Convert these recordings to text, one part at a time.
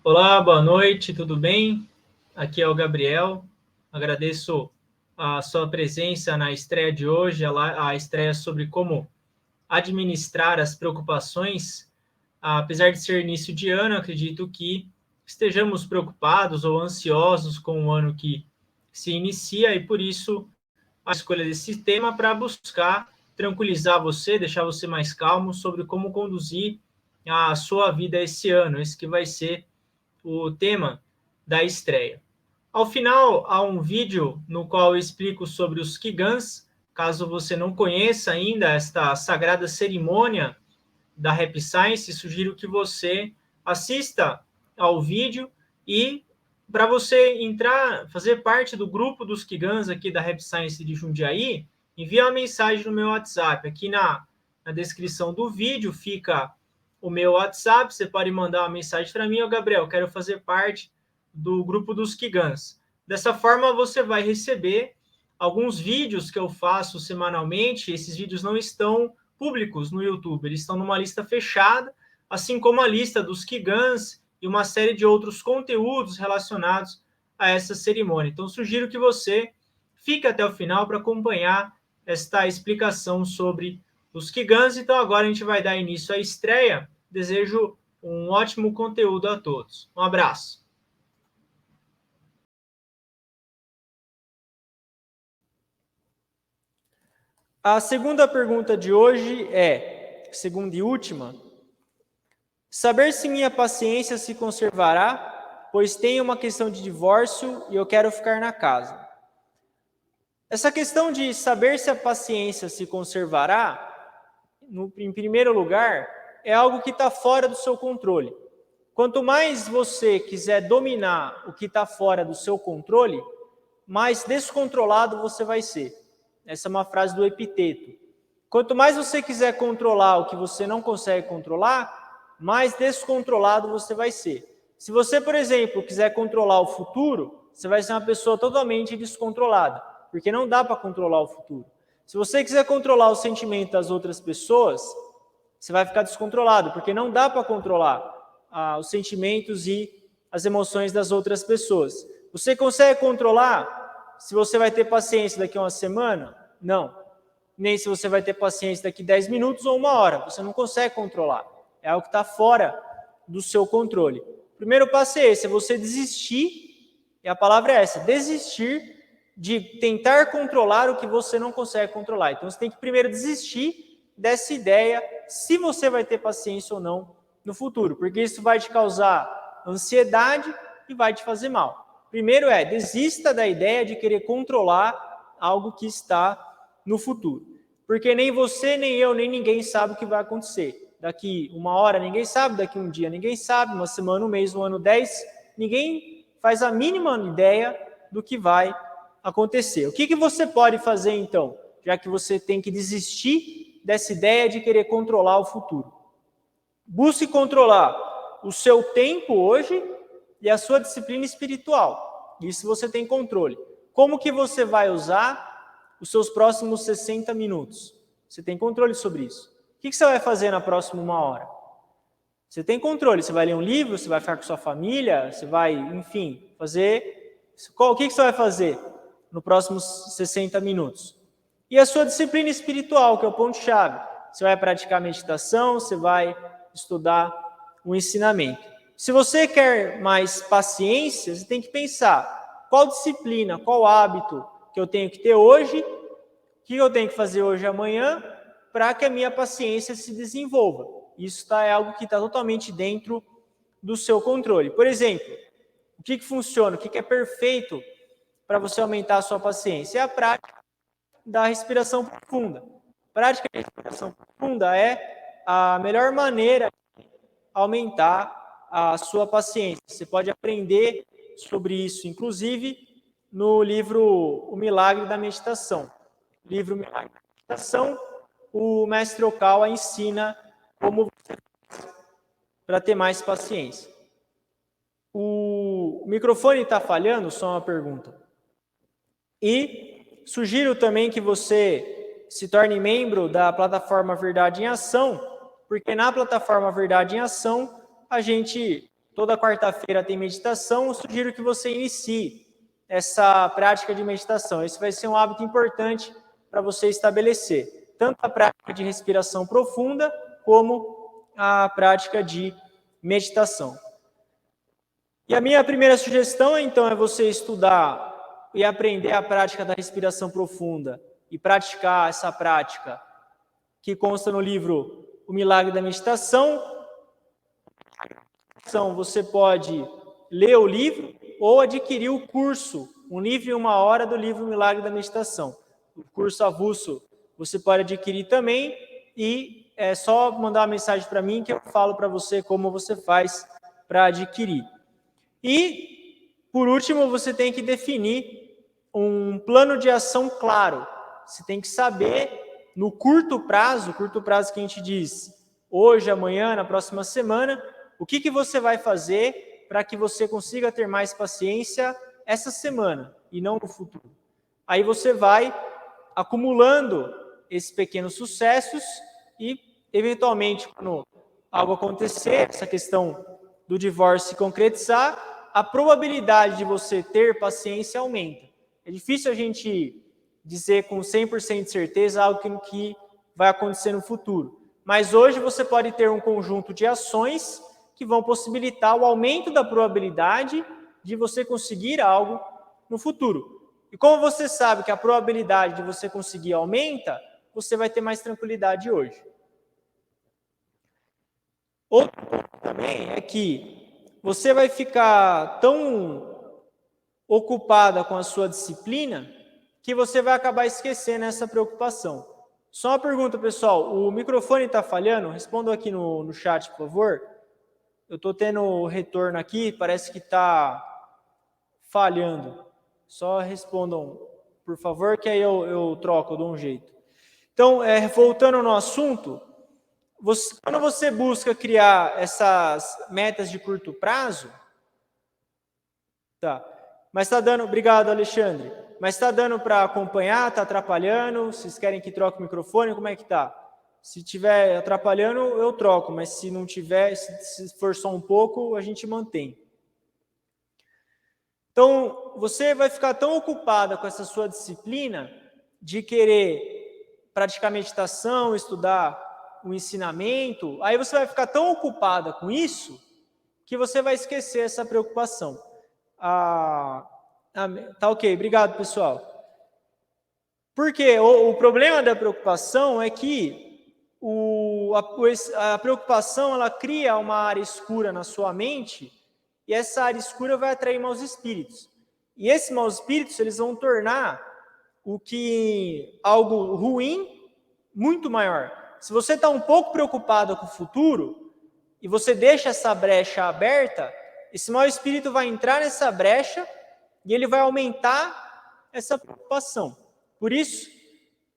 Olá, boa noite, tudo bem? Aqui é o Gabriel. Agradeço a sua presença na estreia de hoje, a estreia sobre como administrar as preocupações. Apesar de ser início de ano, acredito que estejamos preocupados ou ansiosos com o ano que se inicia e por isso a escolha desse tema para buscar tranquilizar você, deixar você mais calmo sobre como conduzir a sua vida esse ano. Esse que vai ser o tema da estreia. Ao final, há um vídeo no qual eu explico sobre os Kigans. Caso você não conheça ainda esta sagrada cerimônia da Rap Science, sugiro que você assista ao vídeo e para você entrar, fazer parte do grupo dos Kigans aqui da Rap Science de Jundiaí, envie uma mensagem no meu WhatsApp. Aqui na descrição do vídeo fica o meu WhatsApp, você pode mandar uma mensagem para mim, Gabriel, quero fazer parte do grupo dos Kigans. Dessa forma, você vai receber alguns vídeos que eu faço semanalmente. Esses vídeos não estão públicos no YouTube, eles estão numa lista fechada, assim como a lista dos Kigans e uma série de outros conteúdos relacionados a essa cerimônia. Então, sugiro que você fique até o final para acompanhar esta explicação sobre os Kigans. Então, agora a gente vai dar início à estreia. Desejo um ótimo conteúdo a todos. Um abraço. A segunda pergunta de hoje é, segunda e última, saber se minha paciência se conservará, pois tenho uma questão de divórcio e eu quero ficar na casa. Essa questão de saber se a paciência se conservará, em primeiro lugar, é algo que está fora do seu controle. Quanto mais você quiser dominar o que está fora do seu controle, mais descontrolado você vai ser. Essa é uma frase do Epiteto. Quanto mais você quiser controlar o que você não consegue controlar, mais descontrolado você vai ser. Se você, por exemplo, quiser controlar o futuro, você vai ser uma pessoa totalmente descontrolada, porque não dá para controlar o futuro. Se você quiser controlar o sentimento das outras pessoas, você vai ficar descontrolado, porque não dá para controlar os sentimentos e as emoções das outras pessoas. Você consegue controlar se você vai ter paciência daqui a uma semana? Não. Nem se você vai ter paciência daqui a 10 minutos ou uma hora. Você não consegue controlar. É algo que está fora do seu controle. O primeiro passo é esse, é você desistir, e a palavra é essa, desistir de tentar controlar o que você não consegue controlar. Então, você tem que primeiro desistir dessa ideia, se você vai ter paciência ou não no futuro, porque isso vai te causar ansiedade e vai te fazer mal. Primeiro desista da ideia de querer controlar algo que está no futuro, porque nem você, nem eu, nem ninguém sabe o que vai acontecer. Daqui uma hora ninguém sabe, daqui um dia ninguém sabe, uma semana, um mês, um ano, 10, ninguém faz a mínima ideia do que vai acontecer. O que você pode fazer então, já que você tem que desistir dessa ideia de querer controlar o futuro? Busque controlar o seu tempo hoje e a sua disciplina espiritual. Isso você tem controle. Como que você vai usar os seus próximos 60 minutos? Você tem controle sobre isso. O que você vai fazer na próxima uma hora? Você tem controle. Você vai ler um livro, você vai ficar com sua família, você vai, enfim, fazer... O que você vai fazer nos próximos 60 minutos? E a sua disciplina espiritual, que é o ponto-chave. Você vai praticar meditação, você vai estudar o ensinamento. Se você quer mais paciência, você tem que pensar qual disciplina, qual hábito que eu tenho que ter hoje, o que eu tenho que fazer hoje e amanhã, para que a minha paciência se desenvolva. Isso é algo que está totalmente dentro do seu controle. Por exemplo, o que funciona, o que é perfeito para você aumentar a sua paciência? É a prática da respiração profunda. A prática da respiração profunda é a melhor maneira de aumentar a sua paciência. Você pode aprender sobre isso, inclusive, no livro O Milagre da Meditação. No livro O Milagre da Meditação, o mestre Okawa ensina como você para ter mais paciência. O microfone está falhando? Só uma pergunta. E sugiro também que você se torne membro da plataforma Verdade em Ação, porque na plataforma Verdade em Ação a gente toda quarta-feira tem meditação, eu sugiro que você inicie essa prática de meditação. Esse vai ser um hábito importante para você estabelecer, tanto a prática de respiração profunda, como a prática de meditação. E a minha primeira sugestão, então, é você estudar e aprender a prática da respiração profunda e praticar essa prática que consta no livro O Milagre da Meditação. Então, você pode ler o livro ou adquirir o curso, um livro em 1 hora do livro O Milagre da Meditação. O curso avulso você pode adquirir também e é só mandar uma mensagem para mim que eu falo para você como você faz para adquirir. E, por último, você tem que definir um plano de ação claro. Você tem que saber, no curto prazo que a gente diz hoje, amanhã, na próxima semana, o que você vai fazer para que você consiga ter mais paciência essa semana e não no futuro. Aí você vai acumulando esses pequenos sucessos e, eventualmente, quando algo acontecer, essa questão do divórcio se concretizar, a probabilidade de você ter paciência aumenta. É difícil a gente dizer com 100% de certeza algo que vai acontecer no futuro. Mas hoje você pode ter um conjunto de ações que vão possibilitar o aumento da probabilidade de você conseguir algo no futuro. E como você sabe que a probabilidade de você conseguir aumenta, você vai ter mais tranquilidade hoje. Outro ponto também é que você vai ficar tão ocupada com a sua disciplina que você vai acabar esquecendo essa preocupação. Só uma pergunta, pessoal. O microfone está falhando? Respondam aqui no chat, por favor. Eu estou tendo retorno aqui, parece que está falhando. Só respondam, por favor, que aí eu troco, eu dou um jeito. Então, voltando no assunto, quando você busca criar essas metas de curto prazo, tá? Mas está dando, obrigado, Alexandre. Mas está dando para acompanhar? Está atrapalhando? Vocês querem que troque o microfone? Como é que está? Se estiver atrapalhando, eu troco, mas se não tiver, se for só um pouco, a gente mantém. Então, você vai ficar tão ocupada com essa sua disciplina de querer praticar meditação, estudar o ensinamento, aí você vai ficar tão ocupada com isso que você vai esquecer essa preocupação. Tá ok, obrigado, pessoal. Porque o problema da preocupação é que a preocupação ela cria uma área escura na sua mente e essa área escura vai atrair maus espíritos. E esses maus espíritos eles vão tornar algo ruim muito maior. Se você está um pouco preocupado com o futuro e você deixa essa brecha aberta, esse mau espírito vai entrar nessa brecha e ele vai aumentar essa preocupação. Por isso,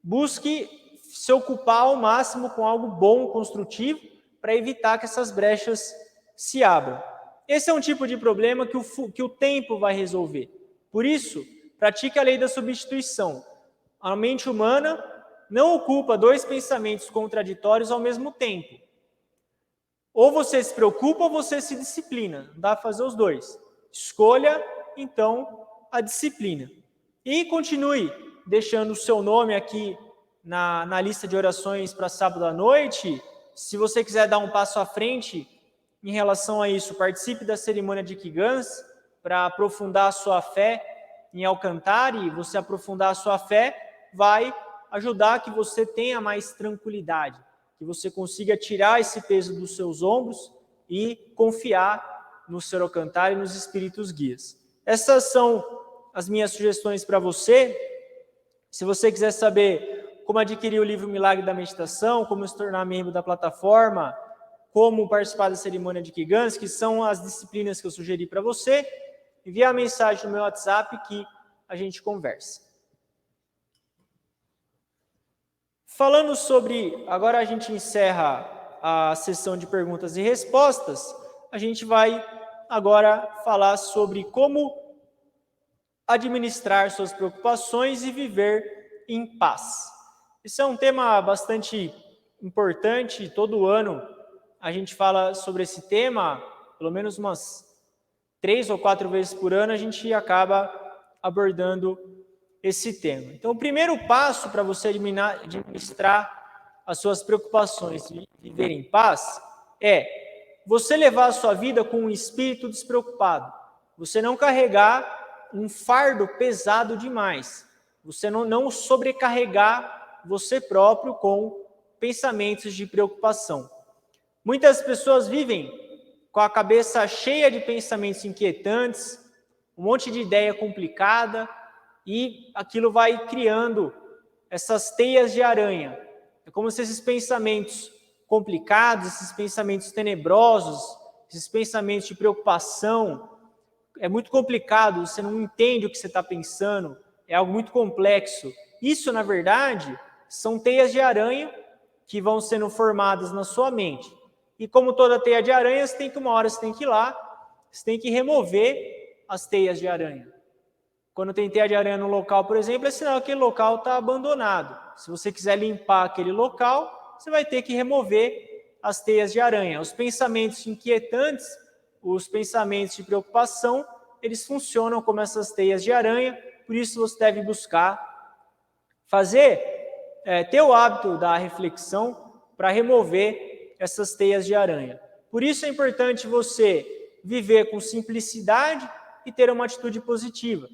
busque se ocupar ao máximo com algo bom, construtivo, para evitar que essas brechas se abram. Esse é um tipo de problema que o tempo vai resolver. Por isso, pratique a lei da substituição. A mente humana não ocupa 2 pensamentos contraditórios ao mesmo tempo. Ou você se preocupa ou você se disciplina. Não dá para fazer os dois. Escolha, então, a disciplina. E continue deixando o seu nome aqui na lista de orações para sábado à noite. Se você quiser dar um passo à frente em relação a isso, participe da cerimônia de Kigans para aprofundar a sua fé em Alcantara, e você aprofundar a sua fé vai ajudar que você tenha mais tranquilidade, que você consiga tirar esse peso dos seus ombros e confiar no Senhor Alcantara e nos espíritos guias. Essas são as minhas sugestões para você. Se você quiser saber como adquirir o livro Milagre da Meditação, como se tornar membro da plataforma, como participar da cerimônia de Kigans, que são as disciplinas que eu sugeri para você, envie a mensagem no meu WhatsApp que a gente conversa. Falando sobre, agora a gente encerra a sessão de perguntas e respostas, a gente vai agora falar sobre como administrar suas preocupações e viver em paz. Esse é um tema bastante importante, todo ano a gente fala sobre esse tema, pelo menos umas 3 ou 4 vezes por ano, a gente acaba abordando esse tema. Então, o primeiro passo para você administrar as suas preocupações e viver em paz é você levar a sua vida com um espírito despreocupado. Você não carregar um fardo pesado demais. Você não sobrecarregar você próprio com pensamentos de preocupação. Muitas pessoas vivem com a cabeça cheia de pensamentos inquietantes, um monte de ideia complicada, e aquilo vai criando essas teias de aranha. É como se esses pensamentos complicados, esses pensamentos tenebrosos, esses pensamentos de preocupação, é muito complicado, você não entende o que você está pensando, é algo muito complexo. Isso, na verdade, são teias de aranha que vão sendo formadas na sua mente. E como toda teia de aranha, uma hora você tem que ir lá, você tem que remover as teias de aranha. Quando tem teia de aranha no local, por exemplo, é sinal que aquele local está abandonado. Se você quiser limpar aquele local, você vai ter que remover as teias de aranha. Os pensamentos inquietantes, os pensamentos de preocupação, eles funcionam como essas teias de aranha, por isso você deve buscar ter o hábito da reflexão para remover essas teias de aranha. Por isso é importante você viver com simplicidade e ter uma atitude positiva.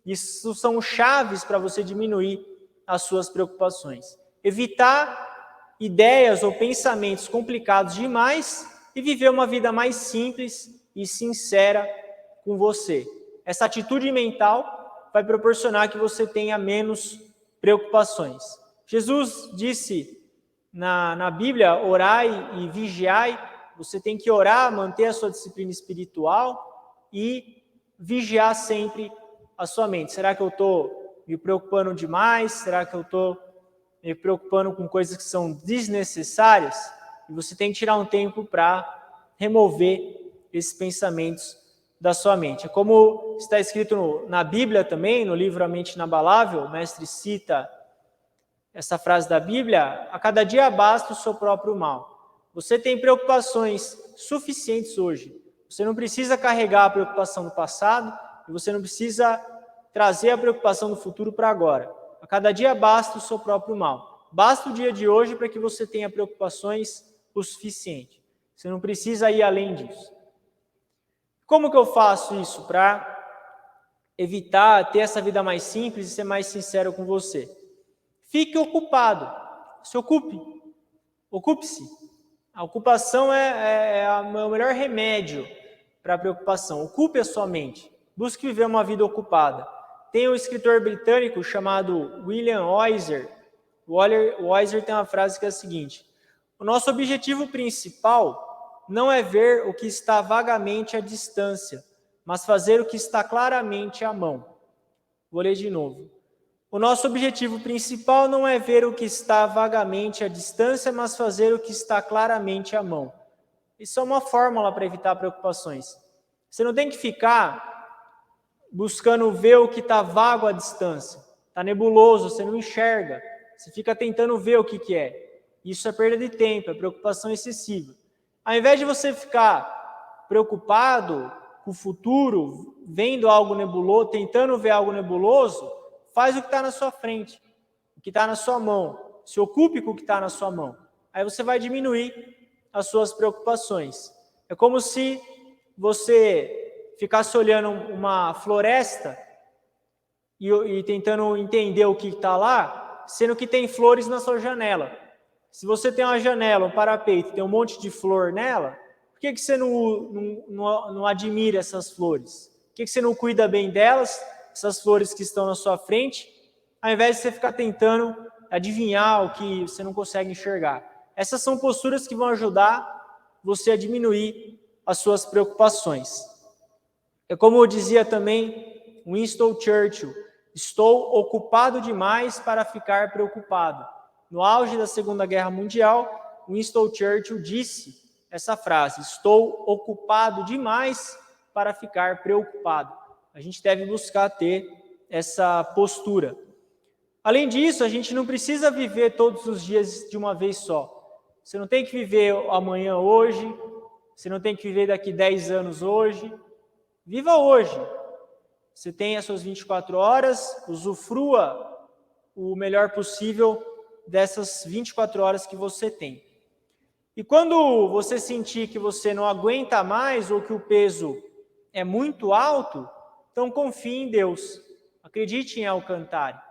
Isso são chaves para você diminuir as suas preocupações. Evitar ideias ou pensamentos complicados demais e viver uma vida mais simples e sincera com você. Essa atitude mental vai proporcionar que você tenha menos preocupações. Jesus disse na Bíblia, orai e vigiai. Você tem que orar, manter a sua disciplina espiritual e vigiar sempre a sua mente. Será que eu estou me preocupando demais? Será que eu estou me preocupando com coisas que são desnecessárias? E você tem que tirar um tempo para remover esses pensamentos da sua mente. É como está escrito na Bíblia também, no livro A Mente Inabalável, o mestre cita essa frase da Bíblia: a cada dia basta o seu próprio mal. Você tem preocupações suficientes hoje. Você não precisa carregar a preocupação do passado e você não precisa trazer a preocupação do futuro para agora. A cada dia basta o seu próprio mal. Basta o dia de hoje para que você tenha preocupações o suficiente. Você não precisa ir além disso. Como que eu faço isso para evitar ter essa vida mais simples e ser mais sincero com você? Fique ocupado. Se ocupe. Ocupe-se. A ocupação é o melhor remédio para a preocupação. Ocupe a sua mente. Busque viver uma vida ocupada. Tem um escritor britânico chamado William Oiser. O Oiser tem uma frase que é a seguinte: o nosso objetivo principal não é ver o que está vagamente à distância, mas fazer o que está claramente à mão. Vou ler de novo. O nosso objetivo principal não é ver o que está vagamente à distância, mas fazer o que está claramente à mão. Isso é uma fórmula para evitar preocupações. Você não tem que ficar buscando ver o que está vago à distância. Está nebuloso, você não enxerga. Você fica tentando ver o que é. Isso é perda de tempo, é preocupação excessiva. Ao invés de você ficar preocupado com o futuro, vendo algo nebuloso, tentando ver algo nebuloso, faz o que está na sua frente, o que está na sua mão. Se ocupe com o que está na sua mão. Aí você vai diminuir as suas preocupações. É como se você ficasse olhando uma floresta e tentando entender o que está lá, sendo que tem flores na sua janela. Se você tem uma janela, um parapeito, tem um monte de flor nela, por que você não admira essas flores? Por que você não cuida bem delas, essas flores que estão na sua frente, ao invés de você ficar tentando adivinhar o que você não consegue enxergar? Essas são posturas que vão ajudar você a diminuir as suas preocupações. É como dizia também Winston Churchill: estou ocupado demais para ficar preocupado. No auge da Segunda Guerra Mundial, Winston Churchill disse essa frase: estou ocupado demais para ficar preocupado. A gente deve buscar ter essa postura. Além disso, a gente não precisa viver todos os dias de uma vez só. Você não tem que viver amanhã hoje, Você não tem que viver daqui 10 anos hoje. Viva hoje. Você tem as suas 24 horas, usufrua o melhor possível dessas 24 horas que você tem. E quando você sentir que você não aguenta mais ou que o peso é muito alto, então confie em Deus. Acredite em Alcantara.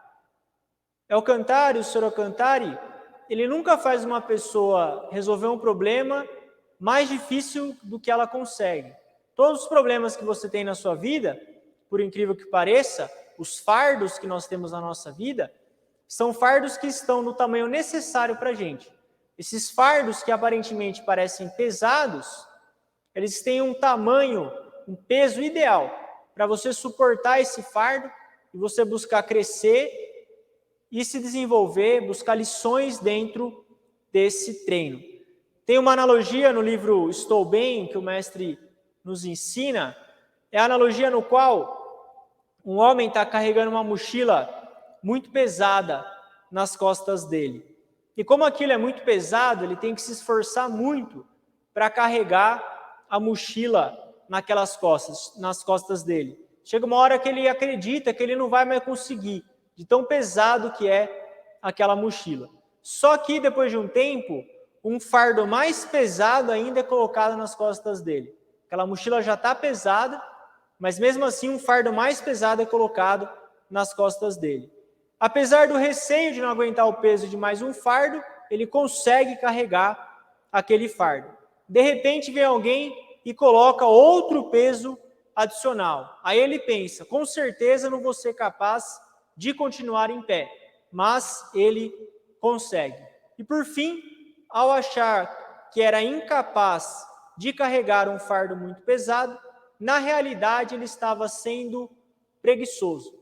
Alcantara, o Senhor Alcantara, ele nunca faz uma pessoa resolver um problema mais difícil do que ela consegue. Todos os problemas que você tem na sua vida, por incrível que pareça, os fardos que nós temos na nossa vida, são fardos que estão no tamanho necessário para a gente. Esses fardos que aparentemente parecem pesados, eles têm um tamanho, um peso ideal para você suportar esse fardo e você buscar crescer e se desenvolver, buscar lições dentro desse treino. Tem uma analogia no livro Estou Bem, que o mestre nos ensina, é a analogia no qual um homem está carregando uma mochila muito pesada nas costas dele. E como aquilo é muito pesado, ele tem que se esforçar muito para carregar a mochila nas costas dele. Chega uma hora que ele acredita que ele não vai mais conseguir, de tão pesado que é aquela mochila. Só que depois de um tempo, um fardo mais pesado ainda é colocado nas costas dele. Aquela mochila já está pesada, mas mesmo assim um fardo mais pesado é colocado nas costas dele. Apesar do receio de não aguentar o peso de mais um fardo, ele consegue carregar aquele fardo. De repente vem alguém e coloca outro peso adicional. Aí ele pensa, com certeza não vou ser capaz de continuar em pé, mas ele consegue. E por fim, ao achar que era incapaz de carregar um fardo muito pesado, na realidade ele estava sendo preguiçoso.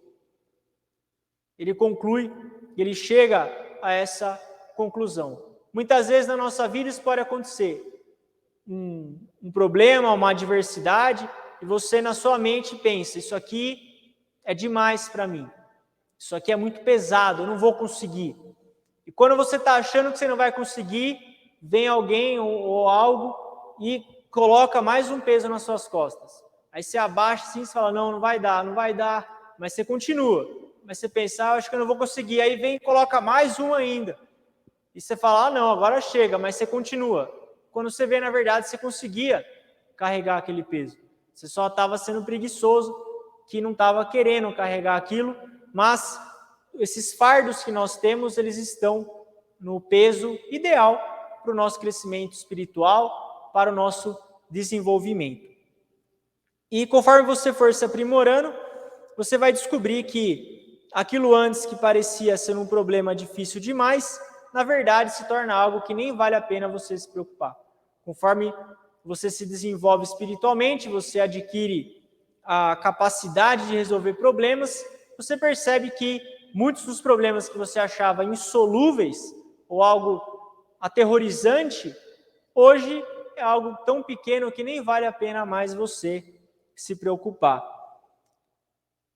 Ele conclui, ele chega a essa conclusão. Muitas vezes na nossa vida isso pode acontecer. Um problema, uma adversidade, e você na sua mente pensa, isso aqui é demais para mim. Isso aqui é muito pesado, eu não vou conseguir. E quando você está achando que você não vai conseguir, vem alguém ou algo e coloca mais um peso nas suas costas. Aí você abaixa assim e fala, não vai dar, mas você continua. Mas você pensa, acho que eu não vou conseguir. Aí vem e coloca mais um ainda. E você fala, não, agora chega, mas você continua. Quando você vê, na verdade, você conseguia carregar aquele peso. Você só estava sendo preguiçoso, que não estava querendo carregar aquilo, mas esses fardos que nós temos, eles estão no peso ideal para o nosso crescimento espiritual, para o nosso desenvolvimento. E conforme você for se aprimorando, você vai descobrir que aquilo antes que parecia ser um problema difícil demais, na verdade se torna algo que nem vale a pena você se preocupar. Conforme você se desenvolve espiritualmente, você adquire a capacidade de resolver problemas, você percebe que muitos dos problemas que você achava insolúveis ou algo aterrorizante, hoje é algo tão pequeno que nem vale a pena mais você se preocupar.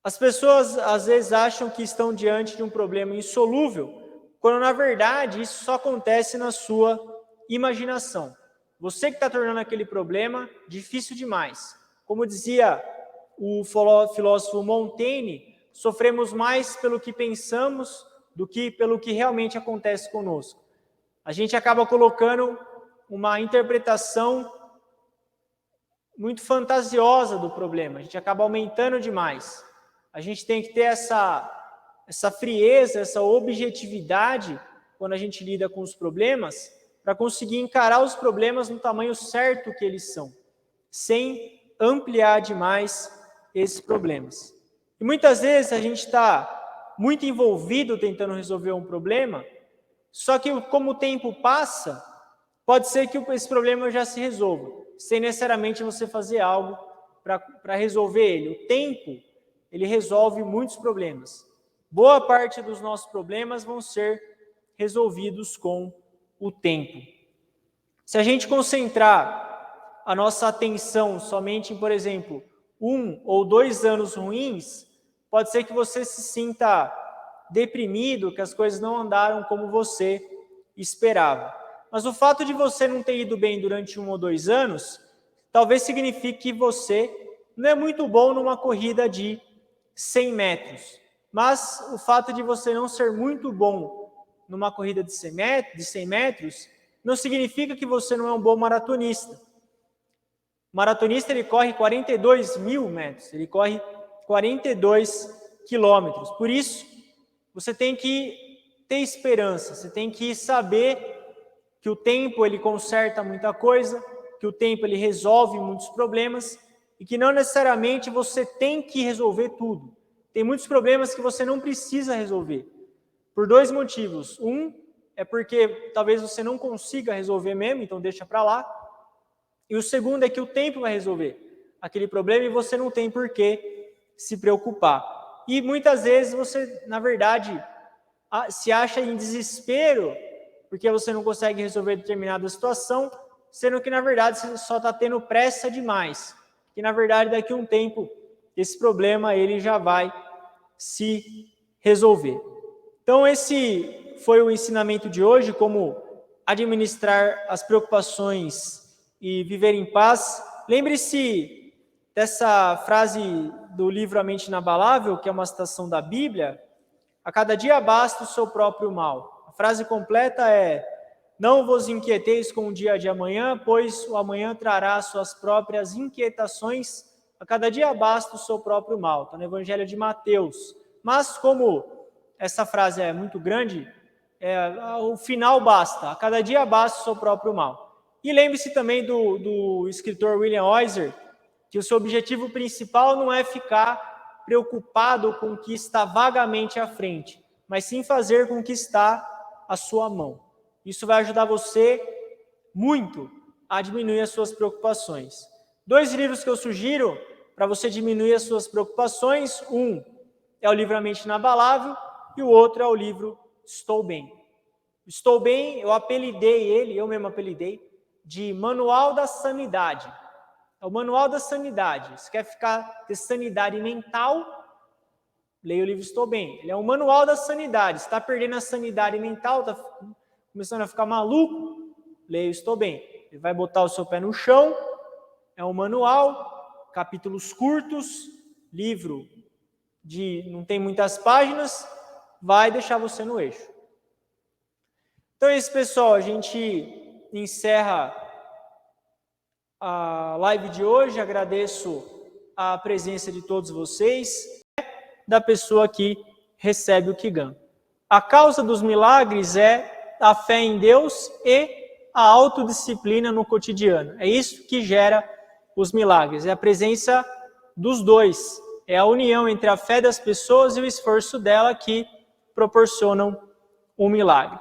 As pessoas às vezes acham que estão diante de um problema insolúvel, quando na verdade isso só acontece na sua imaginação. Você que está tornando aquele problema difícil demais. Como dizia o filósofo Montaigne, sofremos mais pelo que pensamos do que pelo que realmente acontece conosco. A gente acaba colocando uma interpretação muito fantasiosa do problema, a gente acaba aumentando demais. A gente tem que ter essa frieza, essa objetividade quando a gente lida com os problemas, para conseguir encarar os problemas no tamanho certo que eles são, sem ampliar demais esses problemas. E muitas vezes a gente está muito envolvido tentando resolver um problema, só que como o tempo passa, pode ser que esse problema já se resolva, sem necessariamente você fazer algo para resolver ele. O tempo, ele resolve muitos problemas. Boa parte dos nossos problemas vão ser resolvidos com o tempo. Se a gente concentrar a nossa atenção somente em, por exemplo, 1 ou 2 anos ruins, pode ser que você se sinta deprimido, que as coisas não andaram como você esperava. Mas o fato de você não ter ido bem durante 1 ou 2 anos talvez signifique que você não é muito bom numa corrida de 100 metros. Mas o fato de você não ser muito bom numa corrida de 100 metros não significa que você não é um bom maratonista. O maratonista, ele corre 42 mil metros, ele corre 42 quilômetros. Por isso, você tem que ter esperança, você tem que saber que o tempo ele conserta muita coisa, que o tempo ele resolve muitos problemas e que não necessariamente você tem que resolver tudo. Tem muitos problemas que você não precisa resolver, por dois motivos. Um é porque talvez você não consiga resolver mesmo, então deixa para lá. E o segundo é que o tempo vai resolver aquele problema e você não tem por que se preocupar. E muitas vezes você, na verdade, se acha em desespero porque você não consegue resolver determinada situação, sendo que, na verdade, você só está tendo pressa demais. Que, na verdade, daqui a um tempo, esse problema ele já vai se resolver. Então, esse foi o ensinamento de hoje, como administrar as preocupações e viver em paz. Lembre-se dessa frase do livro A Mente Inabalável, que é uma citação da Bíblia: a cada dia basta o seu próprio mal. A frase completa é: não vos inquieteis com o dia de amanhã, pois o amanhã trará suas próprias inquietações. A cada dia basta o seu próprio mal. Está no Evangelho de Mateus. Mas como essa frase é muito grande, o final basta. A cada dia basta o seu próprio mal. E lembre-se também do escritor William Osler, que o seu objetivo principal não é ficar preocupado com o que está vagamente à frente, mas sim fazer com o que está à sua mão. Isso vai ajudar você muito a diminuir as suas preocupações. 2 livros que eu sugiro para você diminuir as suas preocupações: um é o livro A Mente Inabalável e o outro é o livro Estou Bem. Estou Bem, eu mesmo apelidei, de Manual da Sanidade. É o Manual da Sanidade. Se quer ter sanidade mental, leia o livro Estou Bem. Ele é um manual da sanidade. Se está perdendo a sanidade mental, está começando a ficar maluco, leia o Estou Bem. Ele vai botar o seu pé no chão. É um manual, capítulos curtos, livro não tem muitas páginas, vai deixar você no eixo. Então é isso, pessoal. A gente encerra a live de hoje. Agradeço a presença de todos vocês, da pessoa que recebe o Kigan. A causa dos milagres é a fé em Deus e a autodisciplina no cotidiano. É isso que gera os milagres, é a presença dos dois. É a união entre a fé das pessoas e o esforço dela que proporcionam o milagre.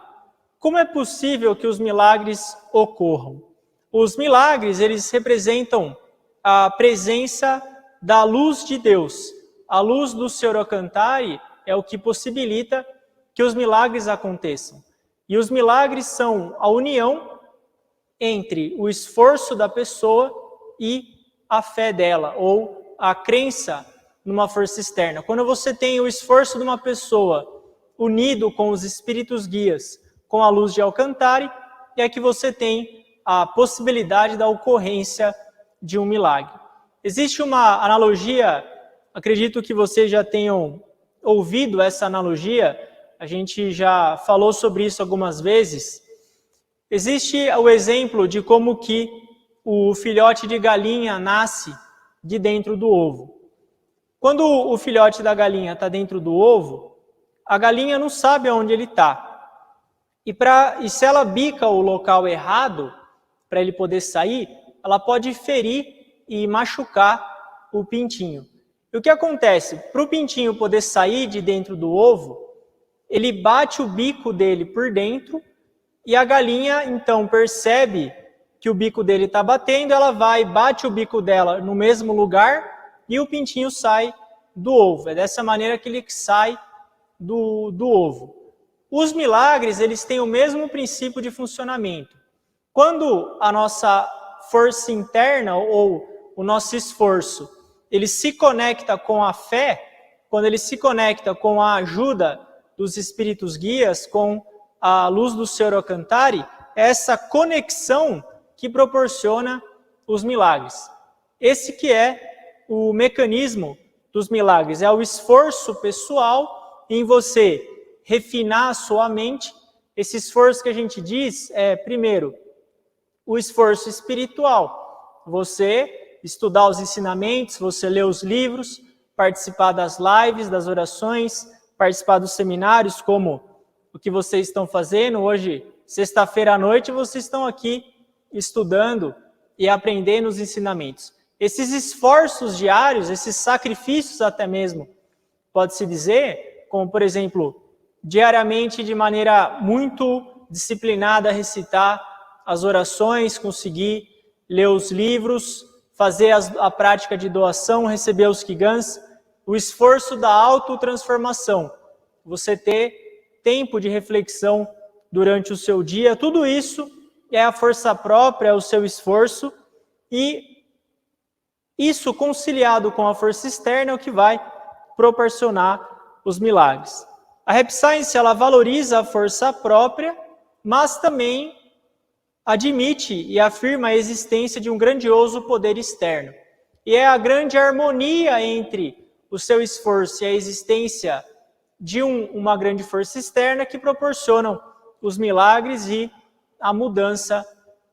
Como é possível que os milagres ocorram? Os milagres, eles representam a presença da luz de Deus. A luz do Senhor Alcantari é o que possibilita que os milagres aconteçam. E os milagres são a união entre o esforço da pessoa e a fé dela, ou a crença numa força externa. Quando você tem o esforço de uma pessoa unido com os espíritos guias, com a luz de Alcantari, é que você tem a possibilidade da ocorrência de um milagre. Existe uma analogia, acredito que vocês já tenham ouvido essa analogia, a gente já falou sobre isso algumas vezes. Existe o exemplo de como que o filhote de galinha nasce de dentro do ovo. Quando o filhote da galinha está dentro do ovo, a galinha não sabe aonde ele está. E se ela bica o local errado, para ele poder sair, ela pode ferir e machucar o pintinho. E o que acontece? Para o pintinho poder sair de dentro do ovo, ele bate o bico dele por dentro e a galinha, então, percebe que o bico dele está batendo, ela vai, bate o bico dela no mesmo lugar e o pintinho sai do ovo. É dessa maneira que ele sai do ovo. Os milagres, eles têm o mesmo princípio de funcionamento. Quando a nossa força interna ou o nosso esforço, ele se conecta com a fé, quando ele se conecta com a ajuda dos espíritos guias, com a luz do Senhor Alcantari, é essa conexão que proporciona os milagres. Esse que é o mecanismo dos milagres, é o esforço pessoal em você refinar a sua mente. Esse esforço que a gente diz é, primeiro, o esforço espiritual. Você estudar os ensinamentos, você ler os livros, participar das lives, das orações, participar dos seminários, como o que vocês estão fazendo. Hoje, sexta-feira à noite, vocês estão aqui estudando e aprendendo os ensinamentos. Esses esforços diários, esses sacrifícios até mesmo, pode-se dizer, como por exemplo, diariamente de maneira muito disciplinada recitar as orações, conseguir ler os livros, fazer a prática de doação, receber os quigãs, o esforço da autotransformação, você ter tempo de reflexão durante o seu dia, tudo isso é a força própria, é o seu esforço, e isso conciliado com a força externa é o que vai proporcionar os milagres. A Rap Science, ela valoriza a força própria, mas também admite e afirma a existência de um grandioso poder externo. E é a grande harmonia entre o seu esforço e a existência de uma grande força externa que proporcionam os milagres e a mudança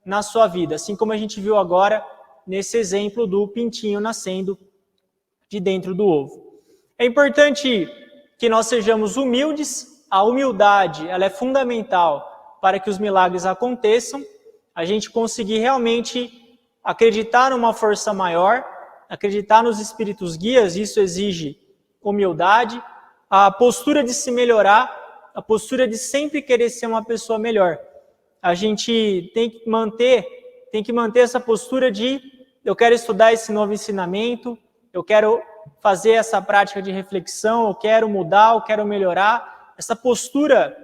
na sua vida. Assim como a gente viu agora nesse exemplo do pintinho nascendo de dentro do ovo. É importante que nós sejamos humildes. A humildade, ela é fundamental para que os milagres aconteçam. A gente conseguir realmente acreditar numa força maior, acreditar nos espíritos guias, isso exige humildade, a postura de se melhorar, a postura de sempre querer ser uma pessoa melhor. A gente tem que manter essa postura de eu quero estudar esse novo ensinamento, eu quero fazer essa prática de reflexão, eu quero mudar, eu quero melhorar. Essa postura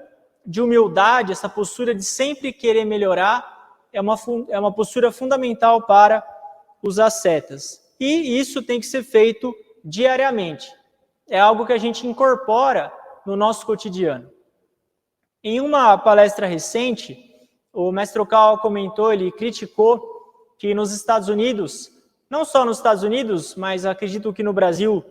de humildade, essa postura de sempre querer melhorar, é uma postura fundamental para os ascetas. E isso tem que ser feito diariamente. É algo que a gente incorpora no nosso cotidiano. Em uma palestra recente, o mestre Okawa comentou, ele criticou que nos Estados Unidos, não só nos Estados Unidos, mas acredito que no Brasil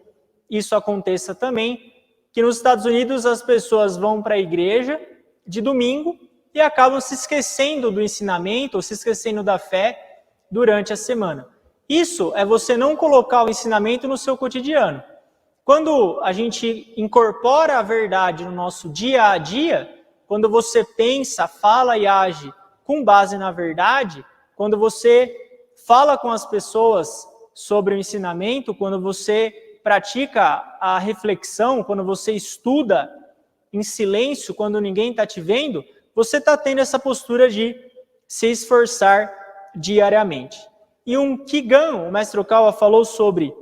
isso aconteça também, que nos Estados Unidos as pessoas vão para a igreja de domingo e acabam se esquecendo do ensinamento, ou se esquecendo da fé durante a semana. Isso é você não colocar o ensinamento no seu cotidiano. Quando a gente incorpora a verdade no nosso dia a dia, quando você pensa, fala e age com base na verdade, quando você fala com as pessoas sobre o ensinamento, quando você pratica a reflexão, quando você estuda em silêncio, quando ninguém está te vendo, você está tendo essa postura de se esforçar diariamente. E um Kigan, o mestre Okawa falou sobre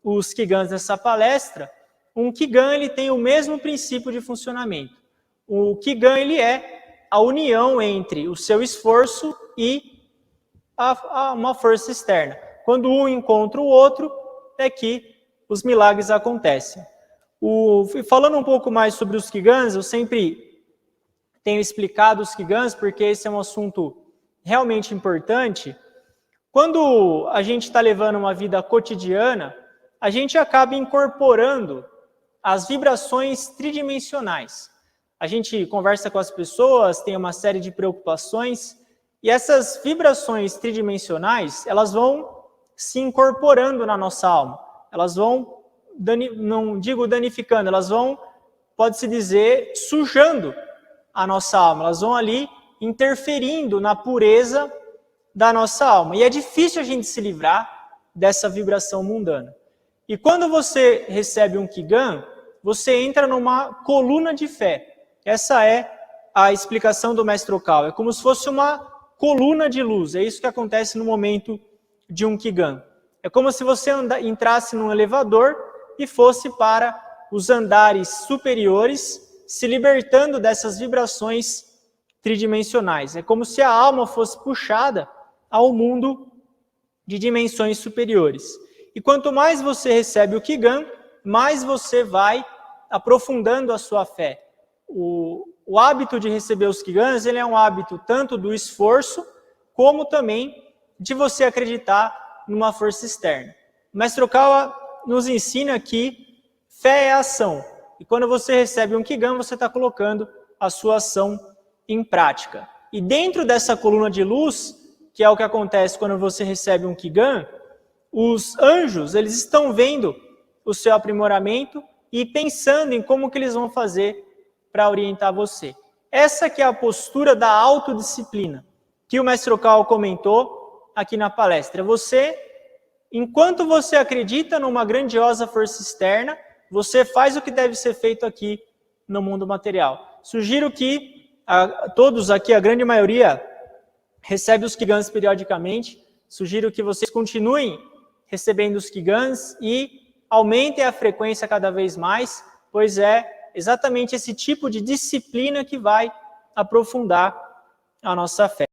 os Kigans nessa palestra, um Kigan ele tem o mesmo princípio de funcionamento. O Kigan ele é a união entre o seu esforço e uma força externa. Quando um encontra o outro, é que os milagres acontecem. Falando um pouco mais sobre os Kigans, eu sempre tenho explicado os Kigans, porque esse é um assunto realmente importante. Quando a gente está levando uma vida cotidiana, a gente acaba incorporando as vibrações tridimensionais. A gente conversa com as pessoas, tem uma série de preocupações, e essas vibrações tridimensionais, elas vão se incorporando na nossa alma. Elas vão, não digo danificando, elas vão, pode-se dizer, sujando a nossa alma. Elas vão ali interferindo na pureza da nossa alma. E é difícil a gente se livrar dessa vibração mundana. E quando você recebe um Kigan, você entra numa coluna de fé. Essa é a explicação do mestre Okawa. É como se fosse uma coluna de luz. É isso que acontece no momento de um Kigan. É como se você entrasse num elevador e fosse para os andares superiores, se libertando dessas vibrações tridimensionais. É como se a alma fosse puxada ao mundo de dimensões superiores. E quanto mais você recebe o Kigan, mais você vai aprofundando a sua fé. O hábito de receber os Kigans, ele é um hábito tanto do esforço, como também de você acreditar numa força externa. O Mestre Okawa nos ensina que fé é ação. E quando você recebe um Kigan, você está colocando a sua ação em prática. E dentro dessa coluna de luz, que é o que acontece quando você recebe um Kigan, os anjos, eles estão vendo o seu aprimoramento e pensando em como que eles vão fazer para orientar você. Essa que é a postura da autodisciplina, que o Mestre Okawa comentou aqui na palestra. Você, enquanto você acredita numa grandiosa força externa, você faz o que deve ser feito aqui no mundo material. Sugiro que todos aqui, a grande maioria, recebe os Kigans periodicamente. Sugiro que vocês continuem recebendo os Kigans e aumentem a frequência cada vez mais, pois é exatamente esse tipo de disciplina que vai aprofundar a nossa fé.